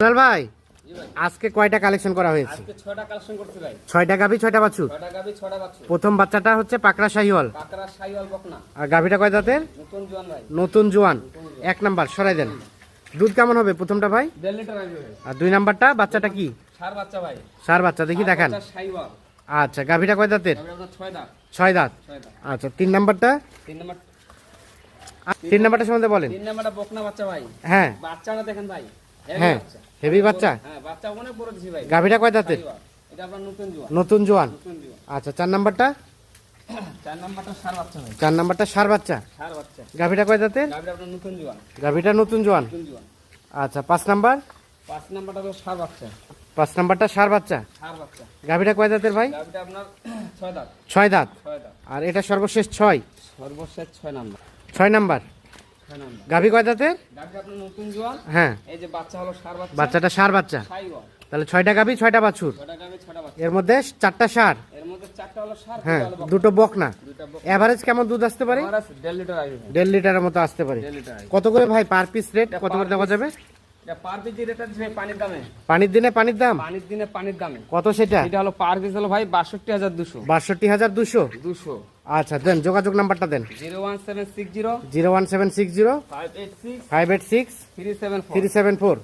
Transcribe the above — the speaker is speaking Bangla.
সোহেল ভাই আজকে কয়টা কালেকশন করা হয়েছে? আজকে 6টা কালেকশন করতে ভাই। 6টা গাভী 6টা বাছুর। 6টা গাবি 6টা বাচ্চা। প্রথম বাচ্চাটা হচ্ছে পাকড়া শাহিওয়াল। কাকড়া শাইওয়াল বকনা। আর গাভীটা কয় দাঁতের? নতুন জোয়ান ভাই। নতুন জোয়ান। এক নাম্বার সরাই দেন। দুধ কেমন হবে প্রথমটা ভাই? 1.5 লিটার আসবে ভাই। আর দুই নাম্বারটা বাচ্চাটা কি? সার বাচ্চা ভাই। সার বাচ্চা দেখি দেখান। বাচ্চা শাইওয়াল। আচ্ছা গাভীটা কয় দাঁতের? তবে আপনার 6 দাঁত। 6 দাঁত। 6 দাঁত। আচ্ছা তিন নাম্বারটা? 3 নাম্বার। তিন নাম্বারটা সম্বন্ধে বলেন। 3 নাম্বারটা বকনা বাচ্চা ভাই। হ্যাঁ বাচ্চাটা দেখেন ভাই। হ্যাঁ হেভি বাচ্চা। হ্যাঁ বাচ্চা অনেক বড় দিছি ভাই। গাভীটা কয় দাঁতের? শাইওয়াল। এটা আপনার নতুন জোয়ান। নতুন জোয়ান। নতুন জোয়ান। আচ্ছা চার নাম্বারটা? 4 নাম্বারটা সার বাচ্চা ভাই। চার নাম্বারটা সার বাচ্চা। সার বাচ্চা। গাভীটা কয় দাঁতের? গাবিটা আপনার নতুন জোয়ান। গাভীটা নতুন জোয়ান। নতুন জোয়ান। আচ্ছা 5 নাম্বার? 5 নাম্বারটা হলো সার বাচ্চা। 5 নাম্বারটা সার বাচ্চা। সার বাচ্চা। গাভীটা কয় দাঁতের ভাই? গাবিটা আপনার 6 দাঁত। 6 দাঁত। 6 দাঁত। আর এটা সর্বশেষ 6 সর্বশেষ 6 নাম্বার। 6 নাম্বার। 6 নাম্বার। গাভী কয় দাঁতের? গাবিটা আপনার নতুন জোয়ান। হ্যাঁ এই যে বাচ্চা হলো সার বাচ্চা। বাচ্চাটা সার বাচ্চা। শাইওয়াল। তাহলে 6টা গাভী 6টা বাছুর। 6টা গাবি 6টা বাচ্চা। এর মধ্যে 4টা সার। এর মধ্যে 4টা হলো সার, হ্যাঁ 2টা হলো বকনা। দুটো বকনা। দুইটা বকনা। এভারেজ কেমন দুধ আসতে পারে? আমার আছে 1.5 লিটার আসবে ভাই। 1.5 লিটারের মতো আসতে পারে। 1.5 লিটার আসবে। কত করে ভাই পার পিস রেট কত করে দেওয়া যাবে? এটা পার পিস রেট আছে ভাই পানির দামে। পানির দিনে পানির দাম পানির দিনে পানির দামে। কত সেটা? এটা হলো পার পিস হলো ভাই 62,200। 62,200। 200। আচ্ছা দেন যোগাযোগ নাম্বারটা দেন। 01760 01760 586 586 374। 374।